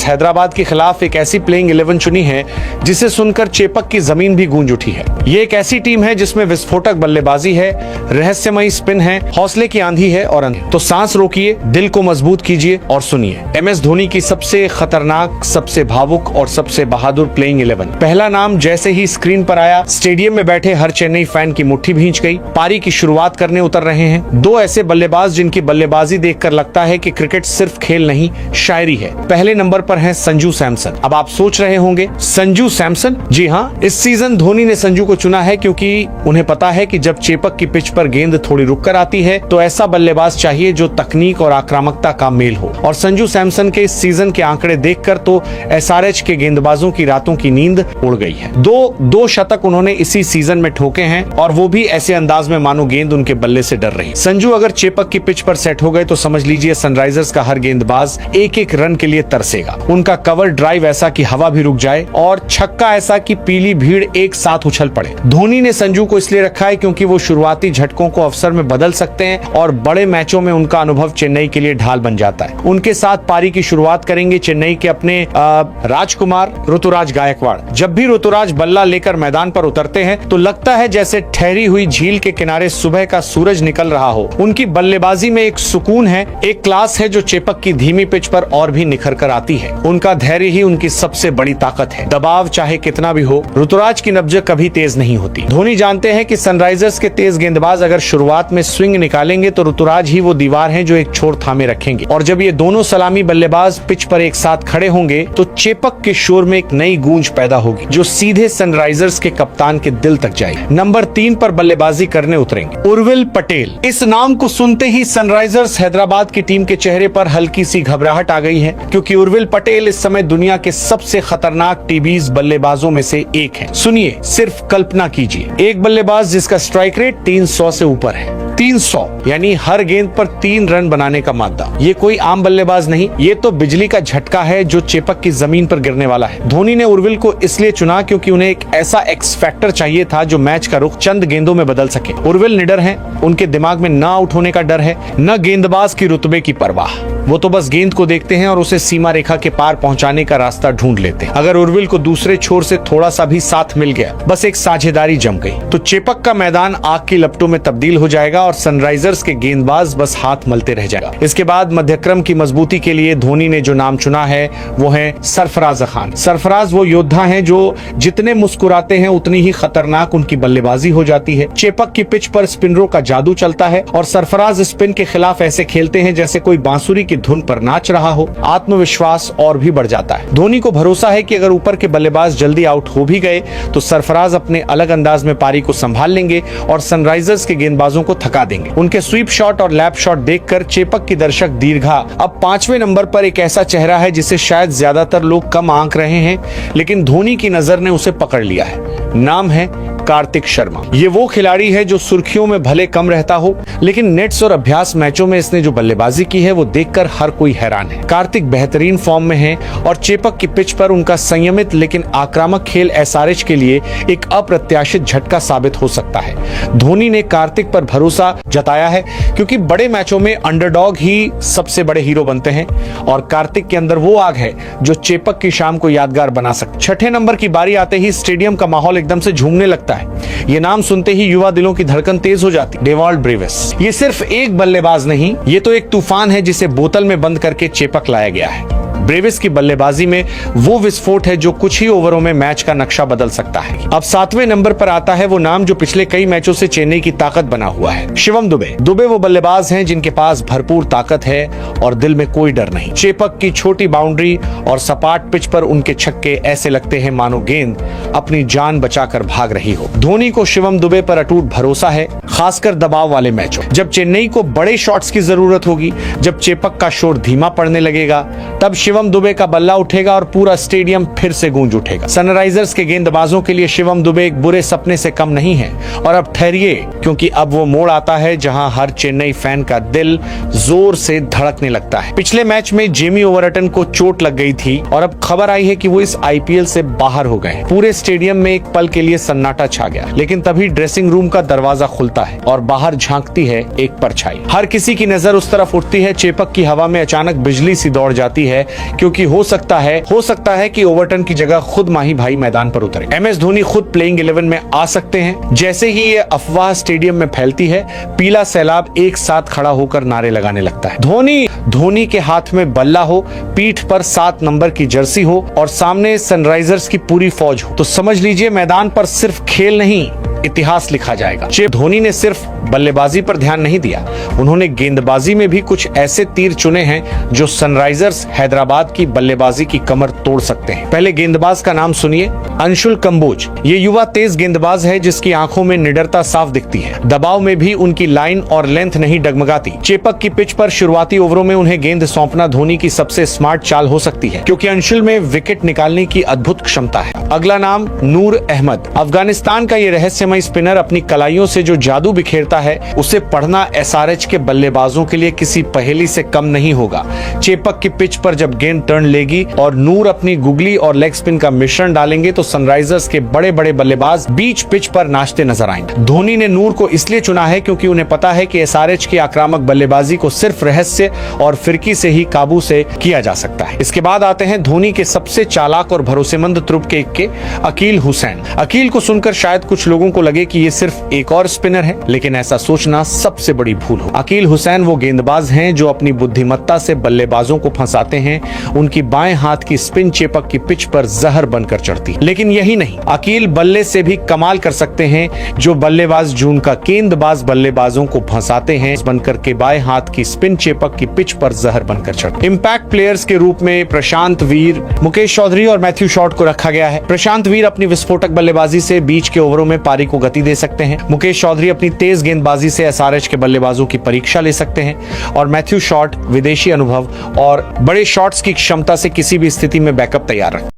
हैदराबाद के खिलाफ एक ऐसी प्लेइंग 11 चुनी है जिसे सुनकर चेपक की जमीन भी गूंज उठी है। ये एक ऐसी टीम है जिसमें विस्फोटक बल्लेबाजी है, रहस्यमयी स्पिन है, हौसले की आंधी है और तो सांस रोकिए, दिल को मजबूत कीजिए और सुनिए MS धोनी की सबसे खतरनाक, सबसे भावुक और सबसे बहादुर प्लेइंग 11। पहला नाम जैसे ही स्क्रीन पर आया, स्टेडियम में बैठे हर चेन्नई फैन की मुट्ठी भींच गई। पारी की शुरुआत करने उतर रहे हैं दो ऐसे बल्लेबाज जिनकी बल्लेबाजी देखकर लगता है कि क्रिकेट सिर्फ खेल नहीं, शायरी है। पहले नंबर पर है संजू सैमसन। अब आप सोच रहे होंगे, संजू सैमसन? जी हाँ, इस सीजन धोनी ने संजू को चुना है क्योंकि उन्हें पता है कि जब चेपक की पिच पर गेंद थोड़ी रुक कर आती है तो ऐसा बल्लेबाज चाहिए जो तकनीक और आक्रामकता का मेल हो। और संजू सैमसन के इस सीजन के आंकड़े देखकर तो SRH के गेंदबाजों की रातों की नींद उड़ गई है। दो शतक उन्होंने इसी सीजन में ठोके हैं और वो भी ऐसे अंदाज में मानो गेंद उनके बल्ले से डर रही। संजू अगर चेपक की पिच पर सेट हो गए तो समझ लीजिए सनराइजर्स का हर गेंदबाज एक एक रन के लिए तरसेगा। उनका कवर ड्राइव ऐसा कि हवा भी रुक जाए और छक्का ऐसा कि पीली भीड़ एक साथ उछल पड़े। धोनी ने संजू को इसलिए रखा है क्योंकि वो शुरुआती झटकों को अवसर में बदल सकते हैं और बड़े मैचों में उनका अनुभव चेन्नई के लिए ढाल बन जाता है। उनके साथ पारी की शुरुआत करेंगे चेन्नई के अपने राजकुमार ऋतुराज गायकवाड़। जब भी ऋतुराज बल्ला लेकर मैदान पर उतरते हैं तो लगता है जैसे ठहरी हुई झील के किनारे सुबह का सूरज निकल रहा हो। उनकी बल्लेबाजी में एक सुकून है, एक क्लास है जो चेपक की धीमी पिच पर और भी निखर कर आती है। उनका धैर्य ही उनकी सबसे बड़ी ताकत है। दबाव चाहे कितना भी हो, ऋतुराज की नब्ज कभी तेज नहीं होती। धोनी जानते हैं कि सनराइजर्स के तेज गेंदबाज अगर शुरुआत में स्विंग निकालेंगे तो ऋतुराज ही वो दीवार है जो एक छोर थामे रखेंगे। और जब ये दोनों सलामी बल्लेबाज पिच पर एक साथ खड़े होंगे तो चेपक के शोर में एक नई गूंज पैदा होगी जो सीधे सनराइजर्स के कप्तान के दिल तक जाएगी। नंबर 3 पर बल्लेबाजी करने उतरेंगे उर्विल पटेल। इस नाम को सुनते ही सनराइजर्स हैदराबाद की टीम के चेहरे पर हल्की सी घबराहट आ गई है क्योंकि उर्विल पटेल इस समय दुनिया के सबसे खतरनाक टीबीज बल्लेबाजों में से एक है। सुनिए, सिर्फ कल्पना कीजिए, एक बल्लेबाज जिसका स्ट्राइक रेट 300 से ऊपर है। 300 यानी हर गेंद पर 3 रन बनाने का मादा। ये कोई आम बल्लेबाज नहीं, ये तो बिजली का झटका है जो चेपक की जमीन पर गिरने वाला है। धोनी ने उर्विल को इसलिए चुना क्योंकि उन्हें एक ऐसा एक्स फैक्टर चाहिए था जो मैच का रुख चंद गेंदों में बदल सके। उर्विल निडर हैं, उनके दिमाग में न आउट होने का डर है, न गेंदबाज की रुतबे की परवाह। वो तो बस गेंद को देखते हैं और उसे सीमा रेखा के पार पहुंचाने का रास्ता ढूंढ लेते हैं। अगर उर्विल को दूसरे छोर से थोड़ा सा भी साथ मिल गया, बस एक साझेदारी जम गई, तो चेपक का मैदान आग की लपटों में तब्दील हो जाएगा और सनराइजर्स के गेंदबाज बस हाथ मलते रह जाएगा। इसके बाद मध्यक्रम की मजबूती के लिए धोनी ने जो नाम चुना है वो है सरफराज खान। सरफराज वो योद्धा हैं जो जितने मुस्कुराते हैं उतनी ही खतरनाक उनकी बल्लेबाजी हो जाती है। चेपक की पिच पर स्पिनरों का जादू चलता है और सरफराज स्पिन के खिलाफ ऐसे खेलते हैं जैसे कोई बांसुरी की धुन पर नाच रहा हो। आत्मविश्वास और भी बढ़ जाता है। धोनी को भरोसा है कि अगर ऊपर के बल्लेबाज जल्दी आउट हो भी गए तो सरफराज अपने अलग अंदाज में पारी को संभाल लेंगे और सनराइजर्स के गेंदबाजों को थका देंगे। उनके स्वीप शॉट और लैप शॉट देखकर चेपक की दर्शक दीर्घा। अब 5वें नंबर पर एक ऐसा चेहरा है जिसे शायद ज्यादातर लोग कम आंक रहे हैं, लेकिन धोनी की नजर ने उसे पकड़ लिया है। नाम है कार्तिक शर्मा। ये वो खिलाड़ी है जो सुर्खियों में भले कम रहता हो, लेकिन नेट्स और अभ्यास मैचों में इसने जो बल्लेबाजी की है वो देखकर हर कोई हैरान है। कार्तिक बेहतरीन फॉर्म में है और चेपक की पिच पर उनका संयमित लेकिन आक्रामक खेल SRH के लिए एक अप्रत्याशित झटका साबित हो सकता है। धोनी ने कार्तिक पर भरोसा जताया है क्योंकि बड़े मैचों में अंडरडॉग ही सबसे बड़े हीरो बनते हैं और कार्तिक के अंदर वो आग है जो चेपक की शाम को यादगार बना सकती। 6ठे नंबर की बारी आते ही स्टेडियम का माहौल एकदम से झूमने लगता है। ये नाम सुनते ही युवा दिलों की धड़कन तेज हो जाती। Dewald Brevis. ये सिर्फ एक बल्लेबाज नहीं, ये तो एक तूफान है जिसे बोतल में बंद करके चेपक लाया गया है। ब्रेविस की बल्लेबाजी में वो विस्फोट है जो कुछ ही ओवरों में मैच का नक्शा बदल सकता है। अब 7वें नंबर पर आता है वो नाम जो पिछले कई मैचों से चेन्नई की ताकत बना हुआ है, शिवम दुबे। दुबे वो बल्लेबाज हैं जिनके पास भरपूर ताकत है और दिल में कोई डर नहीं। चेपक की छोटी बाउंड्री और सपाट पिच पर उनके छक्के ऐसे लगते हैं मानो गेंद अपनी जान बचाकर भाग रही हो। धोनी को शिवम दुबे पर अटूट भरोसा है, खासकर दबाव वाले मैचों। जब चेन्नई को बड़े शॉट्स की जरूरत होगी, जब चेपक का शोर धीमा पड़ने लगेगा, तब शिवम दुबे का बल्ला उठेगा और पूरा स्टेडियम फिर से गूंज उठेगा। सनराइजर्स के गेंदबाजों के लिए शिवम दुबे एक बुरे सपने से कम नहीं है। और अब ठहरिए, क्योंकि अब वो मोड़ आता है जहां हर चेन्नई फैन का दिल जोर से धड़कने लगता है। पिछले मैच में जेमी ओवरटन को चोट लग गई थी और अब खबर आई है कि वो इस IPL से बाहर हो गए। पूरे स्टेडियम में एक पल के लिए सन्नाटा छा गया, लेकिन तभी ड्रेसिंग रूम का दरवाजा खुलता है और बाहर झांकती है एक परछाई। हर किसी की नजर उस तरफ उठती है। चेपक की हवा में अचानक बिजली सी दौड़ जाती है क्योंकि हो सकता है कि ओवरटन की जगह खुद माही भाई मैदान पर उतरे। MS धोनी खुद प्लेइंग 11 में आ सकते हैं। जैसे ही ये अफवाह स्टेडियम में फैलती है, पीला सैलाब एक साथ खड़ा होकर नारे लगाने लगता है। धोनी के हाथ में बल्ला हो, पीठ पर 7 नंबर की जर्सी हो और सामने सनराइजर्स की पूरी फौज हो, तो समझ लीजिए मैदान पर सिर्फ खेल नहीं, इतिहास लिखा जाएगा। धोनी ने सिर्फ बल्लेबाजी पर ध्यान नहीं दिया, उन्होंने गेंदबाजी में भी कुछ ऐसे तीर चुने हैं जो सनराइजर्स हैदराबाद की बल्लेबाजी की कमर तोड़ सकते हैं। पहले गेंदबाज का नाम सुनिए, अंशुल कंबोज। ये युवा तेज गेंदबाज है जिसकी आंखों में निडरता साफ दिखती है। दबाव में भी उनकी लाइन और लेंथ नहीं डगमगाती। चेपक की पिच पर शुरुआती ओवरों में उन्हें गेंद सौंपना धोनी की सबसे स्मार्ट चाल हो सकती है, क्योंकि अंशुल में विकेट निकालने की अद्भुत क्षमता है। अगला नाम नूर अहमद। अफगानिस्तान का ये रहस्यमय स्पिनर अपनी कलाइयों से जो जादू बिखेरता है, उसे पढ़ना SRH के बल्लेबाजों के लिए किसी पहेली से कम नहीं होगा। चेपक की पिच पर जब गेंद टर्न लेगी और नूर अपनी गुगली और लेग स्पिन का मिश्रण डालेंगे तो सनराइजर्स के बड़े बड़े बल्लेबाज बीच पिच पर नाचते नजर आएंगे। धोनी ने नूर को इसलिए चुना है क्योंकि उन्हें पता है कि SRH की आक्रामक बल्लेबाजी को सिर्फ रहस्य और फिरकी से ही काबू से किया जा सकता है। इसके बाद आते हैं धोनी के सबसे चालाक और भरोसेमंद तुरुप के इक्के, अकील हुसैन। अकील को सुनकर शायद कुछ लोगों को लगे कि ये सिर्फ एक और स्पिनर है, लेकिन ऐसा सोचना सबसे बड़ी भूल हो। अकील हुसैन वो गेंदबाज हैं जो अपनी बुद्धिमत्ता से बल्लेबाजों को फंसाते हैं। उनकी बाएं हाथ की स्पिन चेपक की पिच पर जहर बनकर चढ़ती है। लेकिन यही नहीं, अकील बल्ले से भी कमाल कर सकते हैं। जो बल्लेबाज जून का गेंदबाज बल्लेबाजों को फंसाते हैं बनकर के बाएं हाथ की स्पिन चेपक की पिच पर जहर बनकर चढ़ती। इंपैक्ट प्लेयर्स के रूप में प्रशांत वीर, मुकेश चौधरी और मैथ्यू शॉर्ट को रखा गया है। प्रशांत वीर अपनी विस्फोटक बल्लेबाजी से बीच के ओवरों में पारी को गति दे सकते हैं। मुकेश चौधरी अपनी तेज गेंदबाजी से SRH के बल्लेबाजों की परीक्षा ले सकते हैं और मैथ्यू शॉर्ट विदेशी अनुभव और बड़े शॉट्स की क्षमता से किसी भी स्थिति में बैकअप तैयार रखते हैं।